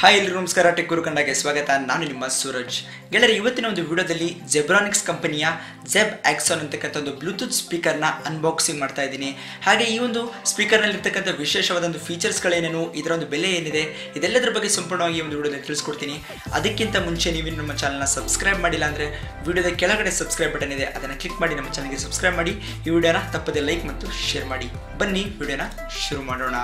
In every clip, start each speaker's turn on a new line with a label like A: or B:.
A: Hi ಎಲ್ಲರಿಗೂ ನಮಸ್ಕಾರ, tech ಗುರು ಕನ್ನಡಕ್ಕೆ ಸ್ವಾಗತ. ನಾನು ನಿಮ್ಮ ಸೂರಜ್. ಗೆಳೆಯರೆ, ಇವತ್ತಿನ ಒಂದು ವಿಡಿಯೋದಲ್ಲಿ ಜೆಬ್ರಾನಿಕ್ಸ್ ಕಂಪನಿಯ ZEB-AXON ಅಂತಕ್ಕಂಥ ಒಂದು ಬ್ಲೂಟೂತ್ ಸ್ಪೀಕರ್ನ ಅನ್ಬಾಕ್ಸಿಂಗ್ ಮಾಡ್ತಾ ಇದ್ದೀನಿ. ಹಾಗೆ ಈ ಒಂದು ಸ್ಪೀಕರ್ನಲ್ಲಿರ್ತಕ್ಕಂಥ ವಿಶೇಷವಾದ ಒಂದು ಫೀಚರ್ಸ್ಗಳೇನೇನು, ಇದರ ಒಂದು ಬೆಲೆ ಏನಿದೆ, ಇದೆಲ್ಲದರ ಬಗ್ಗೆ ಸಂಪೂರ್ಣವಾಗಿ ಈ ಒಂದು ವಿಡಿಯೋದಲ್ಲಿ ತಿಳಿಸ್ಕೊಡ್ತೀನಿ. ಅದಕ್ಕಿಂತ ಮುಂಚೆ ನೀವು ನಮ್ಮ ಚಾನಲ್ನ ಸಬ್ಸ್ಕ್ರೈಬ್ ಮಾಡಿಲ್ಲ ಅಂದರೆ ವಿಡಿಯೋದ ಕೆಳಗಡೆ ಸಬ್ಸ್ಕ್ರೈಬ್ ಬಟನ್ ಇದೆ, ಅದನ್ನು ಕ್ಲಿಕ್ ಮಾಡಿ ನಮ್ಮ ಚಾನಲ್ಗೆ ಸಬ್ಸ್ಕ್ರೈಬ್ ಮಾಡಿ. ಈ ವಿಡಿಯೋನ ತಪ್ಪದೆ ಲೈಕ್ ಮತ್ತು ಶೇರ್ ಮಾಡಿ. ಬನ್ನಿ ವಿಡಿಯೋನ ಶುರು ಮಾಡೋಣ.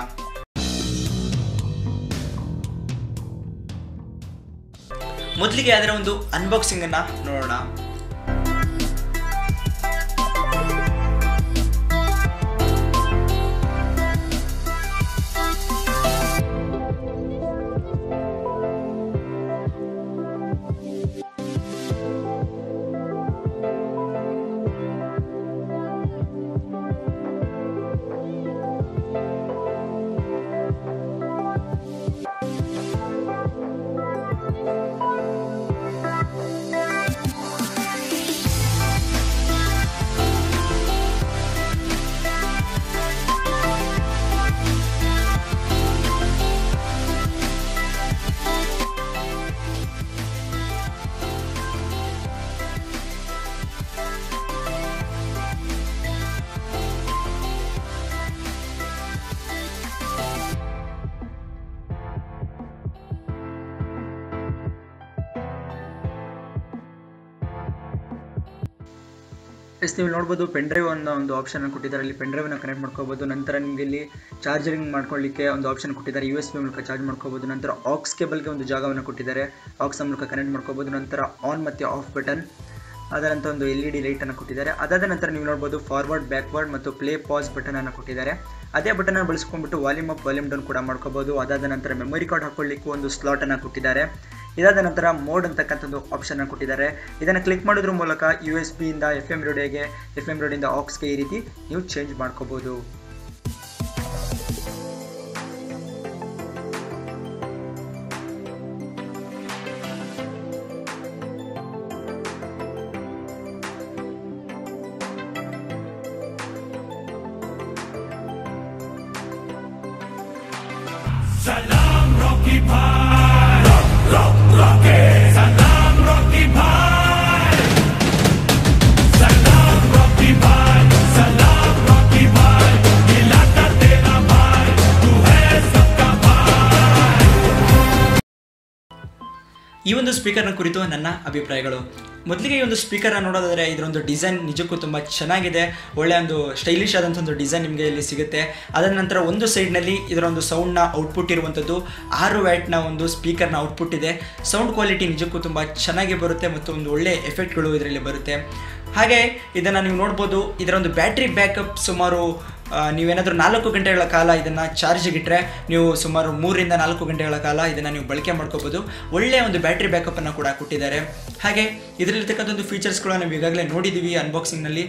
A: ಮೊದಲಿಗೆ ಅದರ ಒಂದು ಅನ್ಬಾಕ್ಸಿಂಗ್ ಅನ್ನ ನೋಡೋಣ. ನೀವು ನೋಡ್ಬೋದು, ಪೆನ್ ಡ್ರೈವ್ ಅನ್ನೋ ಒಂದು ಆಪ್ಷನ್ ಕೊಟ್ಟಿದ್ದಾರೆ. ಇಲ್ಲಿ ಪೆನ್ ಡ್ರೈವ್ನ ಕನೆಕ್ಟ್ ಮಾಡ್ಕೋಬಹುದು. ನಂತರ ನಿಮಗೆ ಇಲ್ಲಿ ಚಾರ್ಜರಿಂಗ್ ಮಾಡ್ಕೊಳ್ಳಿಕ್ಕೆ ಒಂದು ಆಪ್ಷನ್ ಕೊಟ್ಟಿದ್ದಾರೆ. USB ಮೂಲಕ ಚಾರ್ಜ್ ಮಾಡ್ಕೋಬಹುದು. ನಂತರ ಆಕ್ಸ್ ಕೇಬಲ್ಗೆ ಒಂದು ಜಾಗವನ್ನು ಕೊಟ್ಟಿದ್ದಾರೆ, ಆಕ್ಸ್ ಮೂಲಕ ಕನೆಕ್ಟ್ ಮಾಡ್ಕೋಬಹುದು. ನಂತರ ಆನ್ ಮತ್ತು ಆಫ್ ಬಟನ್, ಅದರ ನಂತರ ಒಂದು LED ಲೈಟನ್ನು ಕೊಟ್ಟಿದ್ದಾರೆ. ಅದಾದ ನಂತರ ನೀವು ನೋಡ್ಬೋದು ಫಾರ್ವರ್ಡ್, ಬ್ಯಾಕ್ವರ್ಡ್ ಮತ್ತು ಪ್ಲೇ ಪಾಸ್ ಬಟನನ್ನು ಕೊಟ್ಟಿದ್ದಾರೆ. ಅದೇ ಬಟನ್ ಬಳಸ್ಕೊಂಡ್ಬಿಟ್ಟು ವಾಲ್ಯೂಮ್ ಅಪ್, ವಾಲ್ಯೂಮ್ ಡೌನ್ ಕೂಡ ಮಾಡ್ಕೋಬಹುದು. ಅದಾದ ನಂತರ ಮೆಮೊರಿ ಕಾರ್ಡ್ ಹಾಕೊಳ್ಳಿಕ್ಕೂ ಒಂದು ಸ್ಲಾಟನ್ನು ಕೊಟ್ಟಿದ್ದಾರೆ. ಇದಾದ ನಂತರ ಮೋಡ್ ಅಂತಕ್ಕಂಥ ಒಂದು ಆಪ್ಷನ್ ಕೊಟ್ಟಿದ್ದಾರೆ. ಇದನ್ನು ಕ್ಲಿಕ್ ಮಾಡೋದ್ರ ಮೂಲಕ USB ಇಂದ FM ರೇಡಿಯೋಗೆ, FM ರೇಡಿಯೋದಿಂದ ಆಕ್ಸ್ಗೆ ಈ ರೀತಿ ನೀವು ಚೇಂಜ್ ಮಾಡ್ಕೋಬಹುದು.
B: Salam Rocky Bhai, Rocky, Salam Rocky Bhai, Salam Rocky Bhai, Salam Rocky Bhai, इलाका तेरा भाई, तू है सबका भाई.
A: ಈ ಒಂದು ಸ್ಪೀಕರ್ನ ಕುರಿತು ನನ್ನ ಅಭಿಪ್ರಾಯಗಳು. ಮೊದಲಿಗೆ ಈ ಒಂದು ಸ್ಪೀಕರ್ನ ನೋಡೋದಾದರೆ ಇದರೊಂದು ಡಿಸೈನ್ ನಿಜಕ್ಕೂ ತುಂಬ ಚೆನ್ನಾಗಿದೆ. ಒಳ್ಳೆಯ ಒಂದು ಸ್ಟೈಲಿಶ್ ಆದಂಥ ಒಂದು ಡಿಸೈನ್ ನಿಮಗೆ ಇಲ್ಲಿ ಸಿಗುತ್ತೆ. ಅದಾದ ನಂತರ ಒಂದು ಸೈಡ್ನಲ್ಲಿ ಇದರ ಒಂದು ಸೌಂಡ್ನ ಔಟ್ಪುಟ್ ಇರುವಂಥದ್ದು 6 ವ್ಯಾಟ್ನ ಒಂದು ಸ್ಪೀಕರ್ನ ಔಟ್ಪುಟ್ ಇದೆ. ಸೌಂಡ್ ಕ್ವಾಲಿಟಿ ನಿಜಕ್ಕೂ ತುಂಬ ಚೆನ್ನಾಗಿ ಬರುತ್ತೆ ಮತ್ತು ಒಂದು ಒಳ್ಳೆಯ ಎಫೆಕ್ಟ್ಗಳು ಇದರಲ್ಲಿ ಬರುತ್ತೆ. ಹಾಗೆ ಇದನ್ನು ನೀವು ನೋಡ್ಬೋದು, ಇದರ ಒಂದು ಬ್ಯಾಟ್ರಿ ಬ್ಯಾಕಪ್ ಸುಮಾರು ನೀವೇನಾದರೂ 4 ಗಂಟೆಗಳ ಕಾಲ ಇದನ್ನು ಚಾರ್ಜಿಗಿಟ್ಟರೆ ನೀವು ಸುಮಾರು 3 ರಿಂದ 4 ಗಂಟೆಗಳ ಕಾಲ ಇದನ್ನು ನೀವು ಬಳಕೆ ಮಾಡ್ಕೋಬೋದು. ಒಳ್ಳೆಯ ಒಂದು ಬ್ಯಾಟ್ರಿ ಬ್ಯಾಕಪ್ಪನ್ನು ಕೂಡ ಕೊಟ್ಟಿದ್ದಾರೆ. ಹಾಗೆ ಇದರಲ್ಲಿರ್ತಕ್ಕಂಥ ಒಂದು ಫೀಚರ್ಸ್ಗಳು ನಾವು ಈಗಾಗಲೇ ನೋಡಿದ್ದೀವಿ ಅನ್ಬಾಕ್ಸಿಂಗ್ನಲ್ಲಿ.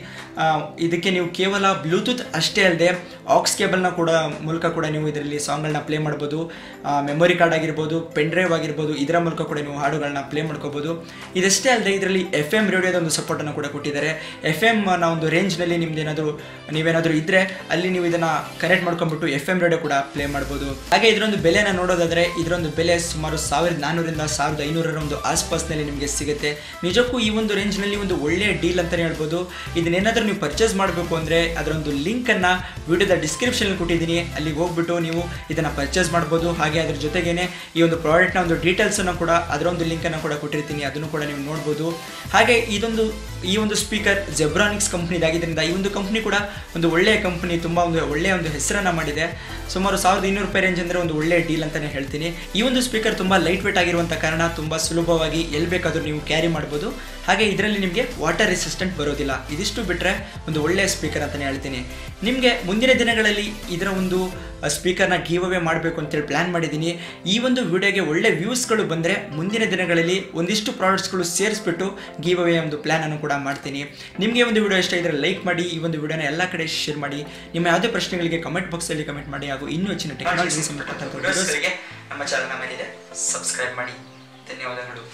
A: ಇದಕ್ಕೆ ನೀವು ಕೇವಲ ಬ್ಲೂಟೂತ್ ಅಷ್ಟೇ ಅಲ್ಲದೆ ಆಕ್ಸ್ ಕೇಬಲ್ನ ಕೂಡ ಮೂಲಕ ಕೂಡ ನೀವು ಇದರಲ್ಲಿ ಸಾಂಗ್ಗಳನ್ನ ಪ್ಲೇ ಮಾಡ್ಬೋದು. ಮೆಮೊರಿ ಕಾರ್ಡ್ ಆಗಿರ್ಬೋದು, ಪೆನ್ ಡ್ರೈವ್ ಆಗಿರ್ಬೋದು, ಇದರ ಮೂಲಕ ಕೂಡ ನೀವು ಹಾಡುಗಳನ್ನ ಪ್ಲೇ ಮಾಡ್ಕೋಬೋದು. ಇದಷ್ಟೇ ಅಲ್ಲದೆ ಇದರಲ್ಲಿ FM ರೇಡಿಯೋದ ಒಂದು ಸಪೋರ್ಟನ್ನು ಕೂಡ ಕೊಟ್ಟಿದ್ದಾರೆ. FM ನ ಒಂದು ರೇಂಜ್ನಲ್ಲಿ ನೀವೇನಾದರೂ ಇದ್ದರೆ ಅಲ್ಲಿ ನೀವು ಇದನ್ನು ಕನೆಕ್ಟ್ ಮಾಡ್ಕೊಂಡ್ಬಿಟ್ಟು FM ರೇಡಿಯೋ ಕೂಡ ಪ್ಲೇ ಮಾಡ್ಬೋದು. ಹಾಗೆ ಇದರೊಂದು ಬೆಲೆನ ನೋಡೋದಾದರೆ ಇದರೊಂದು ಬೆಲೆ ಸುಮಾರು 1400 ರಿಂದ 1500 ಒಂದು ಆಸ್ಪಾಸ್ನಲ್ಲಿ ನಿಮಗೆ ಸಿಗುತ್ತೆ. ನಿಜಕ್ಕೂ ಈ ಒಂದು ರೇಂಜ್ನಲ್ಲಿ ಒಂದು ಒಳ್ಳೆಯ ಡೀಲ್ ಅಂತಲೇ ಹೇಳ್ಬೋದು. ಇದನ್ನೇನಾದರೂ ನೀವು ಪರ್ಚೇಸ್ ಮಾಡಬೇಕು ಅಂದರೆ ಅದರೊಂದು ಲಿಂಕನ್ನು ವಿಡಿಯೋದ ಡಿಸ್ಕ್ರಿಪ್ಷನಲ್ಲಿ ಕೊಟ್ಟಿದ್ದೀನಿ, ಅಲ್ಲಿಗೆ ಹೋಗ್ಬಿಟ್ಟು ನೀವು ಇದನ್ನು ಪರ್ಚೇಸ್ ಮಾಡ್ಬೋದು. ಹಾಗೆ ಅದ್ರ ಜೊತೆಗೇನೆ ಈ ಒಂದು ಪ್ರಾಡಕ್ಟ್ನ ಒಂದು ಡೀಟೇಲ್ಸನ್ನು ಕೂಡ ಅದರ ಒಂದು ಲಿಂಕನ್ನು ಕೂಡ ಕೊಟ್ಟಿರ್ತೀನಿ, ಅದನ್ನು ಕೂಡ ನೀವು ನೋಡ್ಬೋದು. ಹಾಗೆ ಈ ಒಂದು ಸ್ಪೀಕರ್ ಜೆಬ್ರಾನಿಕ್ಸ್ ಕಂಪ್ನಿದಾಗಿದ್ದರಿಂದ ಈ ಒಂದು ಕಂಪ್ನಿ ಕೂಡ ಒಂದು ಒಳ್ಳೆಯ ಕಂಪ್ನಿ, ತುಂಬ ಒಂದು ಒಳ್ಳೆಯ ಒಂದು ಹೆಸರನ್ನು ಮಾಡಿದೆ. ಸುಮಾರು 1200 ರೂಪಾಯಿ ರೇಂಜ್ ಅಂದರೆ ಒಂದು ಒಳ್ಳೆಯ ಡೀಲ್ ಅಂತಲೇ ಹೇಳ್ತೀನಿ. ಈ ಒಂದು ಸ್ಪೀಕರ್ ತುಂಬ ಲೈಟ್ ವೇಟ್ ಆಗಿರುವಂಥ ಕಾರಣ ತುಂಬ ಸುಲಭವಾಗಿ ಎಲ್ಲಿ ಬೇಕಾದರೂ ನೀವು ಕ್ಯಾರಿ ಮಾಡ್ಬೋದು. ಹಾಗೆ ಇದರಲ್ಲಿ ನಿಮಗೆ ವಾಟರ್ ರೆಸಿಸ್ಟೆಂಟ್ ಬರೋದಿಲ್ಲ. ಇದಿಷ್ಟು ಬಿಟ್ಟರೆ ಒಂದು ಒಳ್ಳೆಯ ಸ್ಪೀಕರ್ ಅಂತಲೇ ಹೇಳ್ತೀನಿ. ನಿಮಗೆ ಮುಂದಿನ ದಿನಗಳಲ್ಲಿ ಇದರ ಒಂದು ಸ್ಪೀಕರ್ನ ಗಿವ್ ಅವೇ ಮಾಡಬೇಕು ಅಂತೇಳಿ ಪ್ಲ್ಯಾನ್ ಮಾಡಿದ್ದೀನಿ. ಈ ಒಂದು ವಿಡಿಯೋಗೆ ಒಳ್ಳೆ ವ್ಯೂಸ್ಗಳು ಬಂದರೆ ಮುಂದಿನ ದಿನಗಳಲ್ಲಿ ಒಂದಿಷ್ಟು ಪ್ರಾಡಕ್ಟ್ಸ್ಗಳು ಸೇರಿಸ್ಬಿಟ್ಟು ಗಿವ್ ಅವೇ ಒಂದು ಪ್ಲ್ಯಾನನ್ನು ಕೂಡ ಮಾಡ್ತೀನಿ. ನಿಮಗೆ ಒಂದು ವಿಡಿಯೋ ಇಷ್ಟ ಇದ್ದರೆ ಲೈಕ್ ಮಾಡಿ, ಈ ಒಂದು ವಿಡಿಯೋನ ಎಲ್ಲ ಕಡೆ ಶೇರ್ ಮಾಡಿ. ನಿಮ್ಮ ಯಾವುದೇ ಪ್ರಶ್ನೆಗಳಿಗೆ ಕಮೆಂಟ್ ಬಾಕ್ಸಲ್ಲಿ ಕಮೆಂಟ್ ಮಾಡಿ. ಹಾಗೂ ಇನ್ನೂ ಹೆಚ್ಚಿನ ಟೆಕ್ನಾಲಜಿ ಸಂಬಂಧಪಟ್ಟಂಥ ವಿಡಿಯೋಸ್ಗಳಿಗೆ ನಮ್ಮ ಚಾನಲ್ನ ಮೇಲೆ ಸಬ್ಸ್ಕ್ರೈಬ್ ಮಾಡಿ. ಧನ್ಯವಾದಗಳು.